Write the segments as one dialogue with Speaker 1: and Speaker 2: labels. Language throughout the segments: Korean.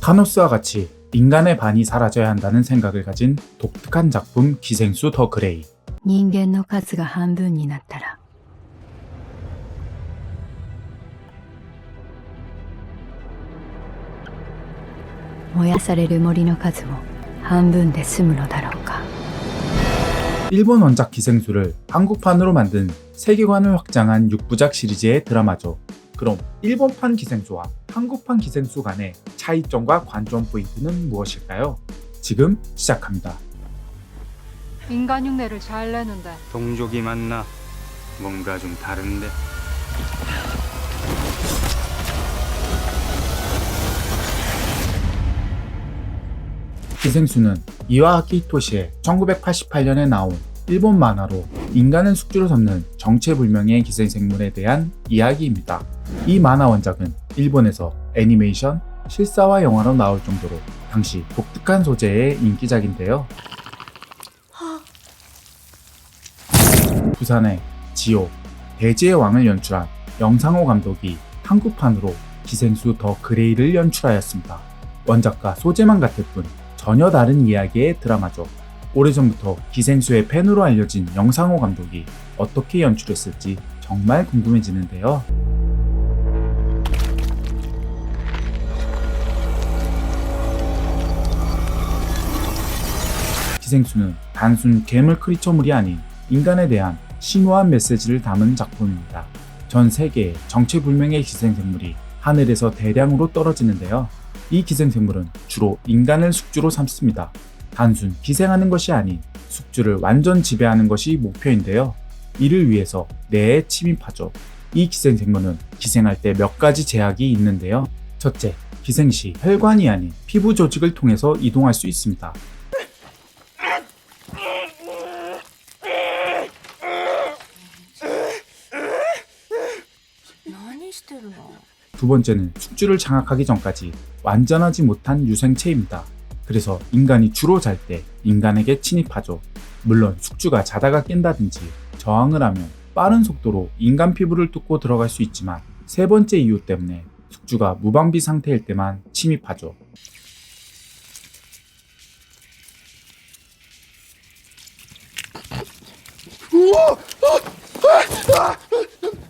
Speaker 1: 타노스와 같이 인간의 반이 사라져야 한다는 생각을 가진 독특한 작품 기생수 더 그레이.
Speaker 2: 人間の数が半分になったら燃やされる森の数も半分で済むのだろうか。
Speaker 1: 일본 원작 기생수를 한국판으로 만든 세계관을 확장한 6부작 시리즈의 드라마죠. 그럼 일본판 기생수와 한국판 기생수 간의 차이점과 관전 포인트는 무엇일까요? 지금 시작합니다.
Speaker 3: 인간 흉내를 잘 내는데
Speaker 4: 동족이 맞나? 뭔가 좀 다른데.
Speaker 1: 기생수는 이와하키 히토시의 1988년에 나온 일본 만화로 인간을 숙주로 삼는 정체불명의 기생생물에 대한 이야기입니다. 이 만화 원작은 일본에서 애니메이션, 실사화 영화로 나올 정도로 당시 독특한 소재의 인기작인데요. 부산의 지오, 대지의 왕을 연출한 영상호 감독이 한국판으로 기생수 더 그레이를 연출하였습니다. 원작과 소재만 같을 뿐 전혀 다른 이야기의 드라마죠. 오래전부터 기생수의 팬으로 알려진 영상호 감독이 어떻게 연출했을지 정말 궁금해지는데요. 기생수는 단순 괴물 크리처물이 아닌 인간에 대한 심오한 메시지를 담은 작품입니다. 전 세계에 정체불명의 기생생물이 하늘에서 대량으로 떨어지는데요. 이 기생생물은 주로 인간을 숙주로 삼습니다. 단순 기생하는 것이 아닌 숙주를 완전 지배하는 것이 목표인데요. 이를 위해서 뇌에 침입하죠. 이 기생생물은 기생할 때 몇 가지 제약이 있는데요. 첫째, 기생 시 혈관이 아닌 피부 조직을 통해서 이동할 수 있습니다. 두 번째는 숙주를 장악하기 전까지 완전하지 못한 유생체입니다. 그래서 인간이 주로 잘 때 인간에게 침입하죠. 물론 숙주가 자다가 깬다든지 저항을 하면 빠른 속도로 인간 피부를 뚫고 들어갈 수 있지만 세 번째 이유 때문에 숙주가 무방비 상태일 때만 침입하죠.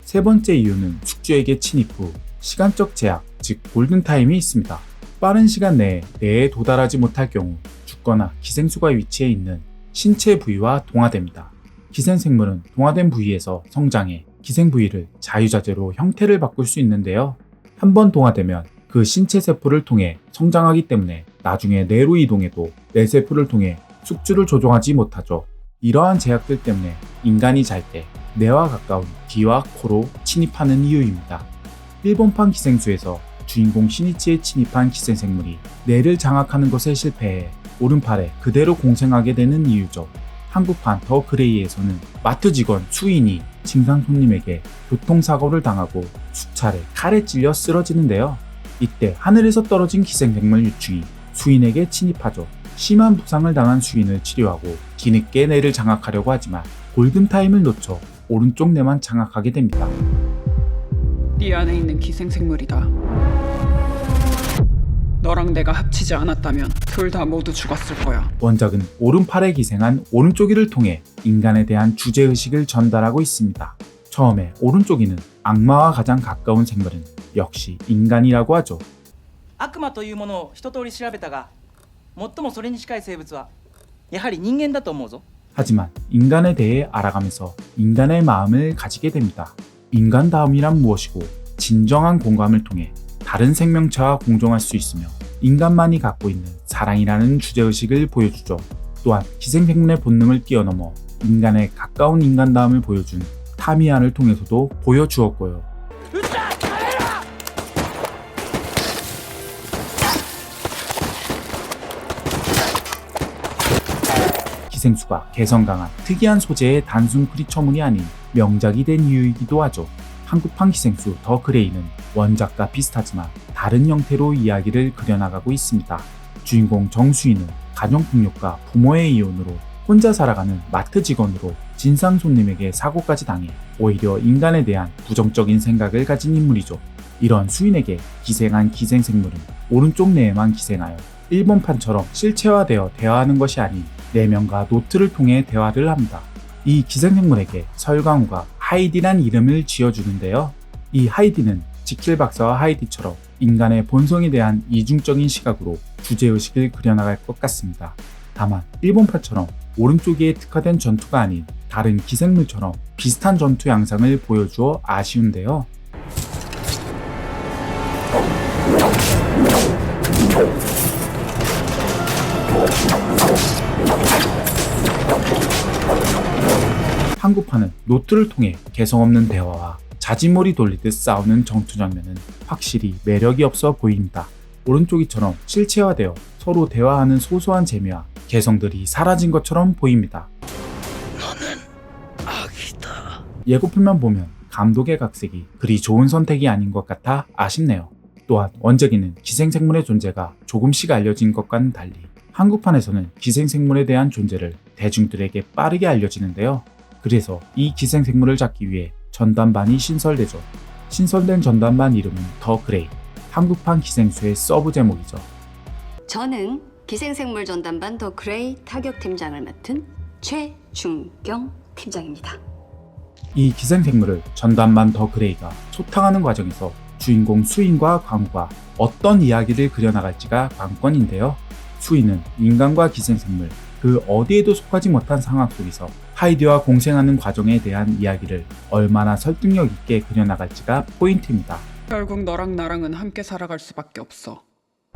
Speaker 1: 세 번째 이유는 숙주에게 침입 후 시간적 제약, 즉 골든타임이 있습니다. 빠른 시간 내에 뇌에 도달하지 못할 경우 죽거나 기생수가 위치해 있는 신체 부위와 동화됩니다. 기생생물은 동화된 부위에서 성장해 기생 부위를 자유자재로 형태를 바꿀 수 있는데요. 한번 동화되면 그 신체 세포를 통해 성장하기 때문에 나중에 뇌로 이동해도 뇌세포를 통해 숙주를 조종하지 못하죠. 이러한 제약들 때문에 인간이 잘 때 뇌와 가까운 귀와 코로 침입하는 이유입니다. 일본판 기생수에서 주인공 시니치에 침입한 기생생물이 뇌를 장악하는 것에 실패해 오른팔에 그대로 공생하게 되는 이유죠. 한국판 더 그레이에서는 마트 직원 수인이 진상 손님에게 교통사고를 당하고 수차례 칼에 찔려 쓰러지는데요. 이때 하늘에서 떨어진 기생생물 유충이 수인에게 침입하죠. 심한 부상을 당한 수인을 치료하고 뒤늦게 뇌를 장악하려고 하지만 골든타임을 놓쳐 오른쪽 뇌만 장악하게 됩니다.
Speaker 5: 네 안에 있는 기생생물이다. 너랑 내가 합치지 않았다면 둘 다 모두 죽었을 거야.
Speaker 1: 원작은 오른팔에 기생한 오른쪽이를 통해 인간에 대한 주제의식을 전달하고 있습니다. 처음에 오른쪽이는 악마와 가장 가까운 생물은 역시 인간이라고 하죠.
Speaker 6: 悪魔というものを一通り調べたが、最もそれに近い生物はやはり人間だと思うぞ。
Speaker 1: 하지만 인간에 대해 알아가면서 인간의 마음을 가지게 됩니다. 인간다움이란 무엇이고 진정한 공감을 통해 다른 생명체와 공존할 수 있으며 인간만이 갖고 있는 사랑이라는 주제의식을 보여주죠. 또한 기생생물의 본능을 뛰어넘어 인간에 가까운 인간다움을 보여준 타미야를 통해서도 보여주었고요. 기생수가 개성 강한 특이한 소재의 단순 크리처물이 아닌 명작이 된 이유이기도 하죠. 한국판 기생수 더 그레이는 원작과 비슷하지만 다른 형태로 이야기를 그려나가고 있습니다. 주인공 정수인은 가정폭력과 부모의 이혼으로 혼자 살아가는 마트 직원으로 진상 손님에게 사고까지 당해 오히려 인간에 대한 부정적인 생각을 가진 인물이죠. 이런 수인에게 기생한 기생생물은 오른쪽 뇌에만 기생하여 일본판처럼 실체화되어 대화하는 것이 아닌 내면과 노트를 통해 대화를 합니다. 이 기생생물에게 설강우가 하이디란 이름을 지어주는데요. 이 하이디는 지킬 박사와 하이디처럼 인간의 본성에 대한 이중적인 시각으로 주제의식을 그려나갈 것 같습니다. 다만 일본파처럼 오른쪽에 특화된 전투가 아닌 다른 기생물처럼 비슷한 전투 양상을 보여주어 아쉬운데요. 한국판은 노트를 통해 개성 없는 대화와 자진몰이 돌리듯 싸우는 전투 장면은 확실히 매력이 없어 보입니다. 오른쪽이처럼 실체화되어 서로 대화하는 소소한 재미와 개성들이 사라진 것처럼 보입니다. 예고편만 보면 감독의 각색이 그리 좋은 선택이 아닌 것 같아 아쉽네요. 또한 원작에는 기생생물의 존재가 조금씩 알려진 것과는 달리 한국판에서는 기생생물에 대한 존재를 대중들에게 빠르게 알려지는데요. 그래서 이 기생생물을 잡기 위해 전담반이 신설되죠. 신설된 전담반 이름은 더 그레이, 한국판 기생수의 서브 제목이죠.
Speaker 7: 저는 기생생물 전담반 더 그레이 타격팀장을 맡은 최준경 팀장입니다.
Speaker 1: 이 기생생물을 전담반 더 그레이가 소탕하는 과정에서 주인공 수인과 광우가 어떤 이야기를 그려나갈지가 관건인데요. 수인은 인간과 기생생물 그 어디에도 속하지 못한 상황 속에서 하이디와 공생하는 과정에 대한 이야기를 얼마나 설득력 있게 그려나갈지가 포인트입니다.
Speaker 5: 결국 너랑 나랑은 함께 살아갈 수밖에 없어.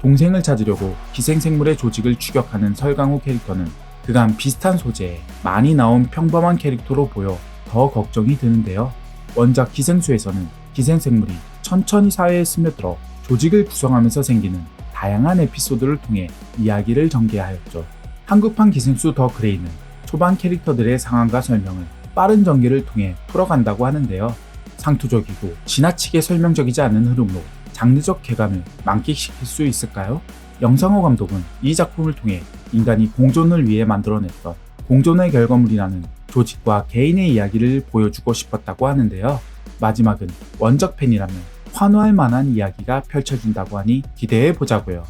Speaker 1: 동생을 찾으려고 기생생물의 조직을 추격하는 설강우 캐릭터는 그간 비슷한 소재에 많이 나온 평범한 캐릭터로 보여 더 걱정이 드는데요. 원작 기생수에서는 기생생물이 천천히 사회에 스며들어 조직을 구성하면서 생기는 다양한 에피소드를 통해 이야기를 전개하였죠. 한국판 기생수 더 그레이는 초반 캐릭터들의 상황과 설명을 빠른 전개를 통해 풀어간다고 하는데요. 상투적이고 지나치게 설명적이지 않은 흐름으로 장르적 쾌감을 만끽시킬 수 있을까요? 영상호 감독은 이 작품을 통해 인간이 공존을 위해 만들어냈던 공존의 결과물이라는 조직과 개인의 이야기를 보여주고 싶었다고 하는데요. 마지막은 원작 팬이라면 환호할 만한 이야기가 펼쳐진다고 하니 기대해 보자고요.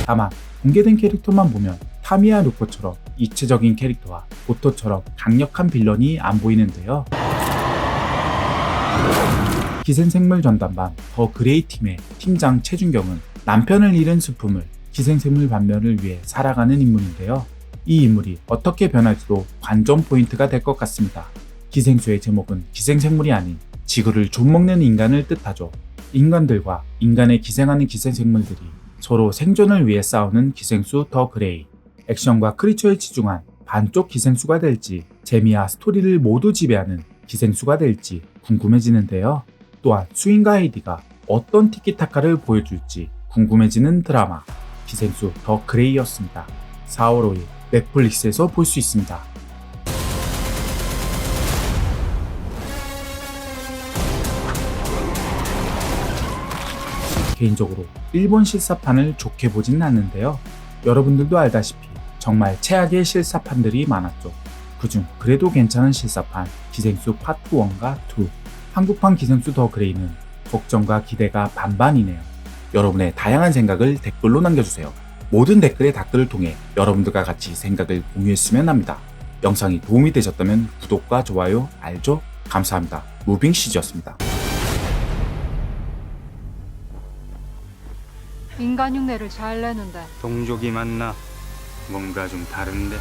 Speaker 1: 다만 공개된 캐릭터만 보면 타미야 루코처럼 입체적인 캐릭터와 고토처럼 강력한 빌런이 안 보이는데요. 기생생물 전담반 더 그레이 팀의 팀장 최준경은 남편을 잃은 슬픔을 기생생물 반면을 위해 살아가는 인물인데요. 이 인물이 어떻게 변할지도 관전 포인트가 될 것 같습니다. 기생수의 제목은 기생생물이 아닌 지구를 좀먹는 인간을 뜻하죠. 인간들과 인간에 기생하는 기생생물들이 서로 생존을 위해 싸우는 기생수 더 그레이. 액션과 크리처에 치중한 반쪽 기생수가 될지 재미와 스토리를 모두 지배하는 기생수가 될지 궁금해지는데요. 또한 수인과 헤이디가 어떤 티키타카를 보여줄지 궁금해지는 드라마 기생수 더 그레이였습니다. 4월 5일 넷플릭스에서 볼 수 있습니다. 개인적으로 일본 실사판을 좋게 보지는 않는데요. 여러분들도 알다시피 정말 최악의 실사판들이 많았죠. 그중 그래도 괜찮은 실사판 기생수 파트 1과 2, 한국판 기생수 더 그레이는 걱정과 기대가 반반이네요. 여러분의 다양한 생각을 댓글로 남겨주세요. 모든 댓글의 댓글을 통해 여러분들과 같이 생각을 공유했으면 합니다. 영상이 도움이 되셨다면 구독과 좋아요, 알죠? 감사합니다. 무빙시즈였습니다.
Speaker 3: 인간 흉내를 잘 내는데
Speaker 4: 동족이 맞나? 뭔가 좀 다른데.